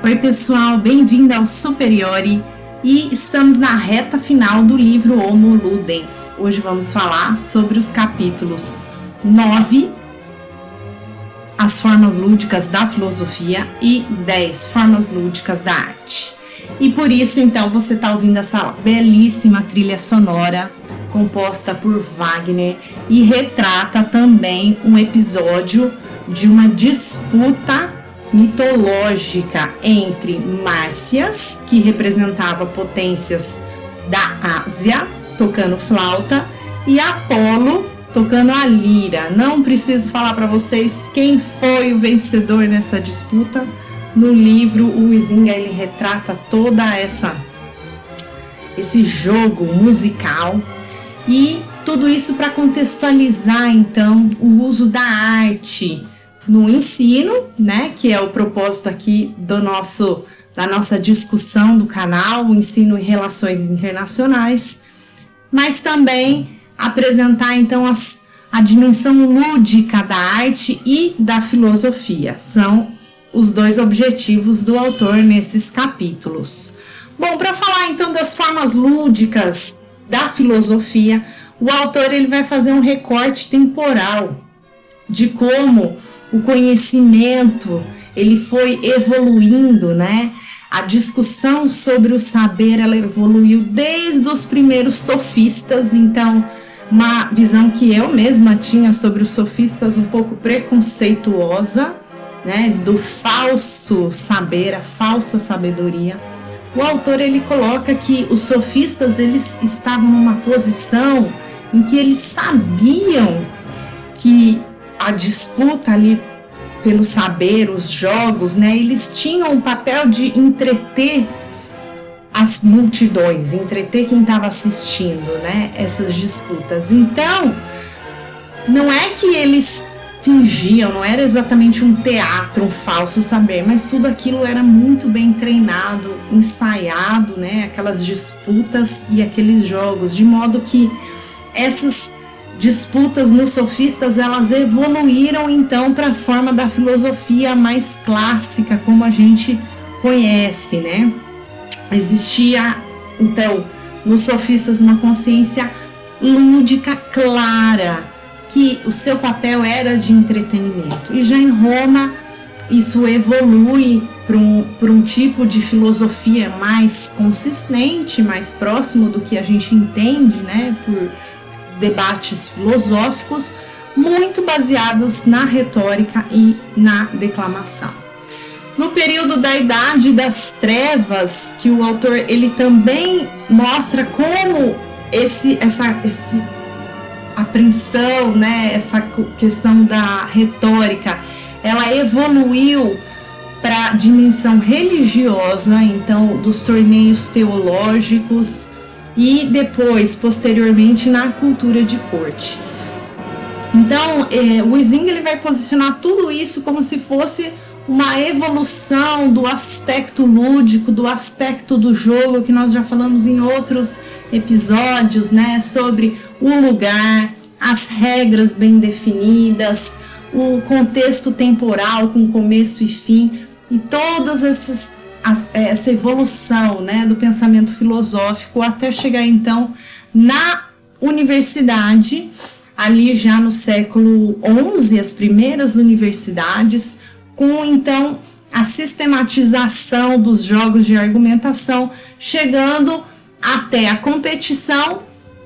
Oi pessoal, bem-vindo ao Superiore e estamos na reta final do livro Homo Ludens. Hoje vamos falar sobre os capítulos 9, as formas lúdicas da filosofia, e 10, formas lúdicas da arte. E por isso então você está ouvindo essa belíssima trilha sonora composta por Wagner e retrata também um episódio de uma disputa mitológica entre Márcias, que representava potências da Ásia, tocando flauta, e Apolo, tocando a lira. Não preciso falar para vocês quem foi o vencedor nessa disputa. No livro, o Huizinga ele retrata toda esse jogo musical, e tudo isso para contextualizar então o uso da arte no ensino, né, que é o propósito aqui da nossa discussão do canal, o ensino e relações internacionais, mas também apresentar então a dimensão lúdica da arte e da filosofia. São os dois objetivos do autor nesses capítulos. Bom, para falar então das formas lúdicas da filosofia, o autor ele vai fazer um recorte temporal de como o conhecimento ele foi evoluindo, né? A discussão sobre o saber ela evoluiu desde os primeiros sofistas. Então, uma visão que eu mesma tinha sobre os sofistas um pouco preconceituosa, né? Do falso saber, a falsa sabedoria. O autor ele coloca que os sofistas eles estavam numa posição em que eles sabiam que a disputa ali pelo saber, os jogos, né, eles tinham o papel de entreter as multidões, entreter quem estava assistindo, né, essas disputas. Então, não é que eles fingiam, não era exatamente um teatro, um falso saber, mas tudo aquilo era muito bem treinado, ensaiado, né, aquelas disputas e aqueles jogos, de modo que essas disputas nos sofistas, elas evoluíram então para a forma da filosofia mais clássica, como a gente conhece, né? Existia, então, nos sofistas uma consciência lúdica clara, que o seu papel era de entretenimento. E já em Roma, isso evolui para um tipo de filosofia mais consistente, mais próximo do que a gente entende, né? Por debates filosóficos muito baseados na retórica e na declamação. No período da Idade das Trevas, que o autor ele também mostra como essa apreensão, né, essa questão da retórica, ela evoluiu para a dimensão religiosa, então dos torneios teológicos, e depois, posteriormente, na cultura de corte. Então, o Huizinga ele vai posicionar tudo isso como se fosse uma evolução do aspecto lúdico, do aspecto do jogo, que nós já falamos em outros episódios, né, sobre o lugar, as regras bem definidas, o contexto temporal com começo e fim, e todas essa evolução, né, do pensamento filosófico até chegar então na universidade, ali já no século XI, as primeiras universidades, com então a sistematização dos jogos de argumentação, chegando até a competição,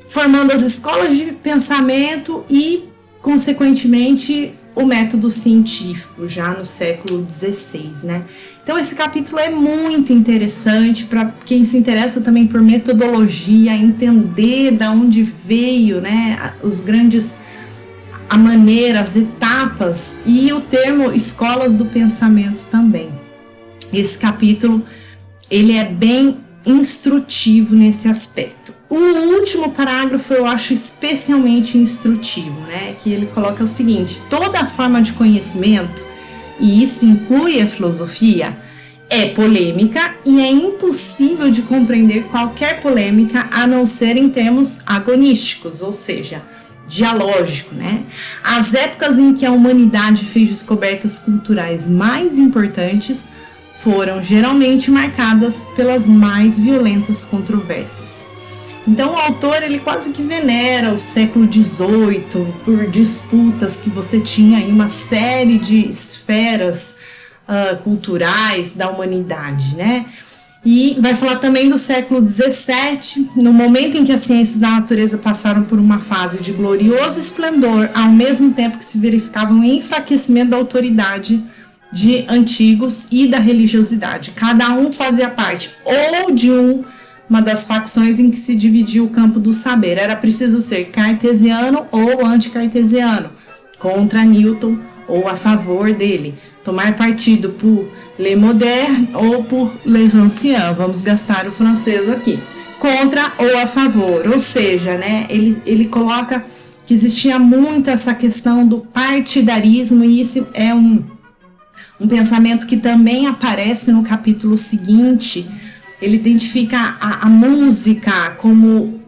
formando as escolas de pensamento e, consequentemente, o método científico, já no século XVI, né? Então, esse capítulo é muito interessante para quem se interessa também por metodologia, entender da onde veio, né, a maneira, as etapas, e o termo escolas do pensamento também. Esse capítulo, ele é bem instrutivo nesse aspecto. O último parágrafo eu acho especialmente instrutivo, né? Que ele coloca o seguinte: toda forma de conhecimento, e isso inclui a filosofia, é polêmica, e é impossível de compreender qualquer polêmica a não ser em termos agonísticos, ou seja, dialógico, né? As épocas em que a humanidade fez descobertas culturais mais importantes foram geralmente marcadas pelas mais violentas controvérsias. Então o autor ele quase que venera o século XVIII por disputas que você tinha em uma série de esferas culturais da humanidade, né? E vai falar também do século XVII, no momento em que as ciências da natureza passaram por uma fase de glorioso esplendor, ao mesmo tempo que se verificava um enfraquecimento da autoridade de antigos e da religiosidade. Cada um fazia parte ou de uma das facções em que se dividia o campo do saber. Era preciso ser cartesiano ou anticartesiano, contra Newton ou a favor dele. Tomar partido por les modernes ou por les anciens. Vamos gastar o francês aqui. Contra ou a favor. Ou seja, né, ele coloca que existia muito essa questão do partidarismo, e isso é um pensamento que também aparece no capítulo seguinte. Ele identifica a música como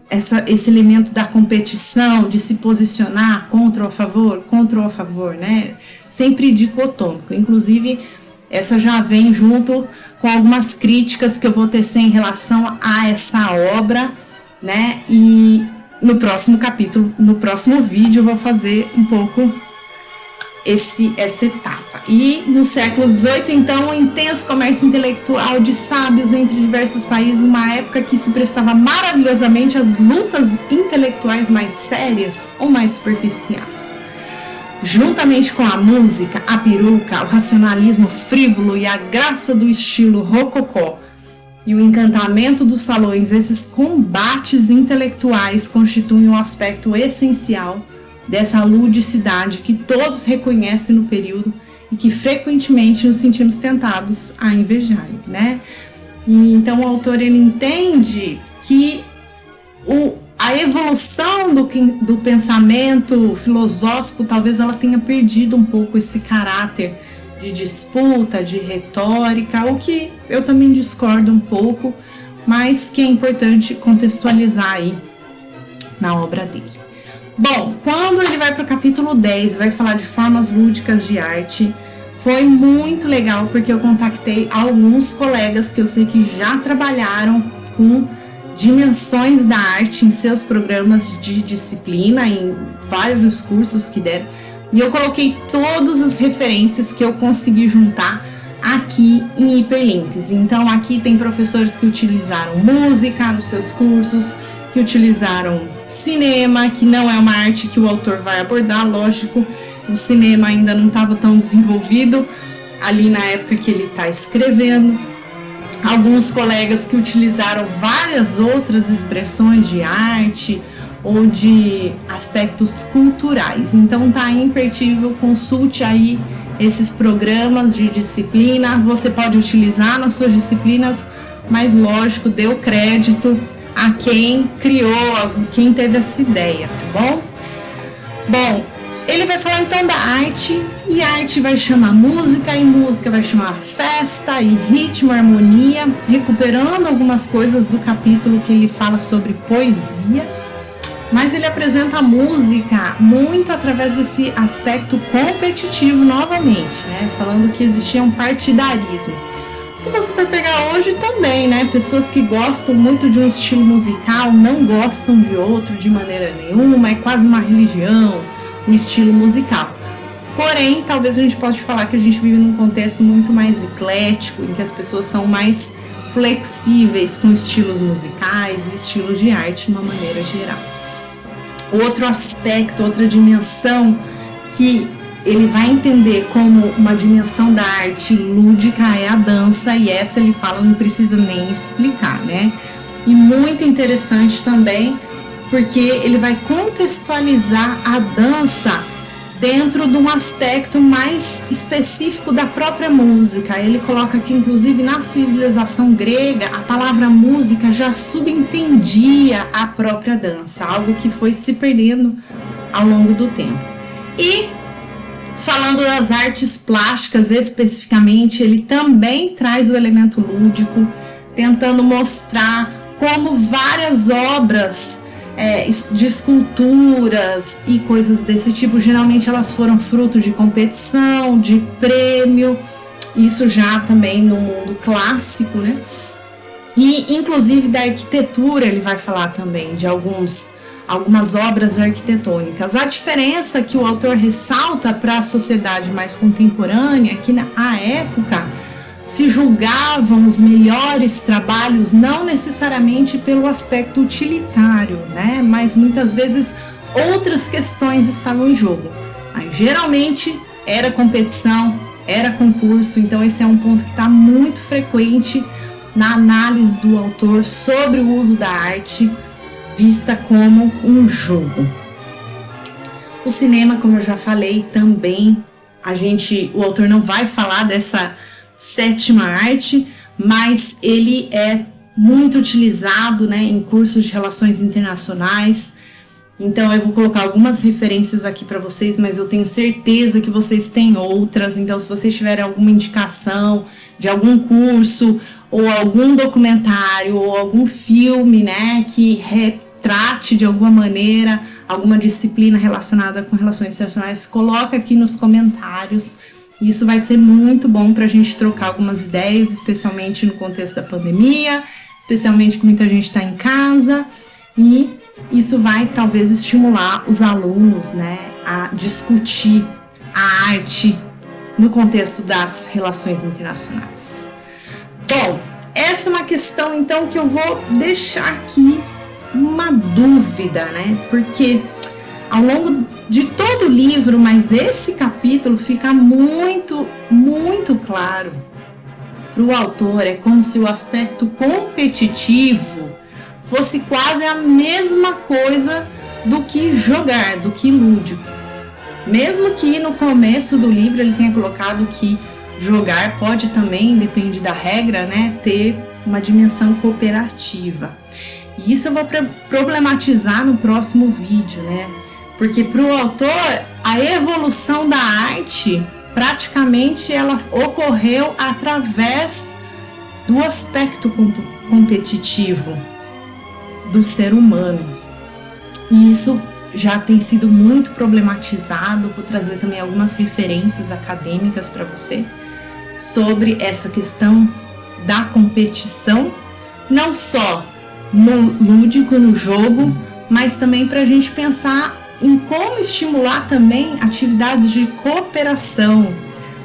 esse elemento da competição, de se posicionar contra ou a favor, né? Sempre dicotômico. Inclusive, essa já vem junto com algumas críticas que eu vou tecer em relação a essa obra, né? E no próximo capítulo, no próximo vídeo, eu vou fazer um pouco essa etapa. E no século XVIII, então, um intenso comércio intelectual de sábios entre diversos países, uma época que se prestava maravilhosamente às lutas intelectuais mais sérias ou mais superficiais. Juntamente com a música, a peruca, o racionalismo frívolo e a graça do estilo rococó e o encantamento dos salões, esses combates intelectuais constituem um aspecto essencial dessa ludicidade que todos reconhecem no período e que frequentemente nos sentimos tentados a invejar, né? E então o autor ele entende que a evolução do pensamento filosófico talvez ela tenha perdido um pouco esse caráter de disputa, de retórica, o que eu também discordo um pouco, mas que é importante contextualizar aí na obra dele. Bom, quando ele vai para o capítulo 10, vai falar de formas lúdicas de arte, foi muito legal porque eu contactei alguns colegas que eu sei que já trabalharam com dimensões da arte em seus programas de disciplina, em vários cursos que deram, e eu coloquei todas as referências que eu consegui juntar aqui em hiperlinks. Então aqui tem professores que utilizaram música nos seus cursos, que utilizaram cinema, que não é uma arte que o autor vai abordar, lógico, o cinema ainda não estava tão desenvolvido ali na época que ele está escrevendo. Alguns colegas que utilizaram várias outras expressões de arte ou de aspectos culturais. Então tá imperdível, consulte aí esses programas de disciplina, você pode utilizar nas suas disciplinas, mas lógico, dê o crédito a quem criou, a quem teve essa ideia, tá bom? Bom, ele vai falar então da arte, e a arte vai chamar música, e música vai chamar festa, e ritmo, harmonia, recuperando algumas coisas do capítulo que ele fala sobre poesia, mas ele apresenta a música muito através desse aspecto competitivo novamente, né? Falando que existia um partidarismo. Se você for pegar hoje também, né? Pessoas que gostam muito de um estilo musical não gostam de outro de maneira nenhuma, é quase uma religião, um estilo musical. Porém, talvez a gente possa falar que a gente vive num contexto muito mais eclético, em que as pessoas são mais flexíveis com estilos musicais e estilos de arte de uma maneira geral. Outro aspecto, outra dimensão que ele vai entender como uma dimensão da arte lúdica é a dança, e essa ele fala, não precisa nem explicar, né? E muito interessante também, porque ele vai contextualizar a dança dentro de um aspecto mais específico da própria música. Ele coloca que, inclusive, na civilização grega, a palavra música já subentendia a própria dança, algo que foi se perdendo ao longo do tempo. E falando das artes plásticas especificamente, ele também traz o elemento lúdico, tentando mostrar como várias obras de esculturas e coisas desse tipo, geralmente elas foram fruto de competição, de prêmio, isso já também no mundo clássico, né? E inclusive da arquitetura ele vai falar também de algumas obras arquitetônicas. A diferença que o autor ressalta para a sociedade mais contemporânea é que na época se julgavam os melhores trabalhos não necessariamente pelo aspecto utilitário, né? Mas muitas vezes outras questões estavam em jogo. Aí, geralmente era competição, era concurso, então esse é um ponto que está muito frequente na análise do autor sobre o uso da arte vista como um jogo. O cinema, como eu já falei, também o autor não vai falar dessa sétima arte, mas ele é muito utilizado, né, em cursos de relações internacionais. Então eu vou colocar algumas referências aqui para vocês, mas eu tenho certeza que vocês têm outras. Então, se vocês tiverem alguma indicação de algum curso ou algum documentário ou algum filme, né, que retrate de alguma maneira alguma disciplina relacionada com relações internacionais, coloca aqui nos comentários. Isso vai ser muito bom para a gente trocar algumas ideias, especialmente no contexto da pandemia, especialmente que muita gente está em casa, e isso vai talvez estimular os alunos, né, a discutir a arte no contexto das relações internacionais. Bom, essa é uma questão então que eu vou deixar aqui uma dúvida, né? Porque ao longo de todo o livro, mas desse capítulo fica muito, muito claro para o autor, é como se o aspecto competitivo fosse quase a mesma coisa do que jogar, do que lúdico. Mesmo que no começo do livro ele tenha colocado que jogar pode também, depende da regra, né, ter uma dimensão cooperativa. E isso eu vou problematizar no próximo vídeo, né? Porque para o autor, a evolução da arte, praticamente ela ocorreu através do aspecto competitivo do ser humano. E isso já tem sido muito problematizado. Vou trazer também algumas referências acadêmicas para você sobre essa questão da competição, não só no lúdico, no jogo, mas também para a gente pensar em como estimular também atividades de cooperação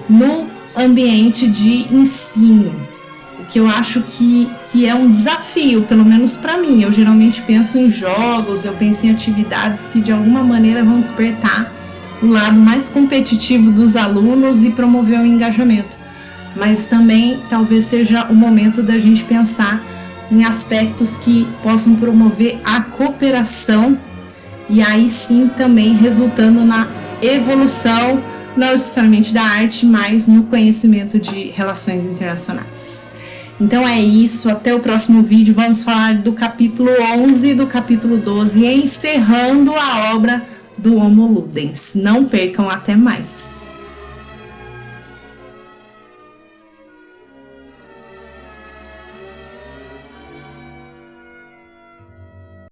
no ambiente de ensino, o que eu acho que é um desafio, pelo menos para mim. Eu geralmente penso em jogos, eu penso em atividades que de alguma maneira vão despertar o lado mais competitivo dos alunos e promover o engajamento, mas também talvez seja o momento da gente pensar em aspectos que possam promover a cooperação e aí sim também resultando na evolução, não necessariamente da arte, mas no conhecimento de relações internacionais. Então é isso, até o próximo vídeo. Vamos falar do capítulo 11 e do capítulo 12, encerrando a obra do Homo Ludens. Não percam, até mais!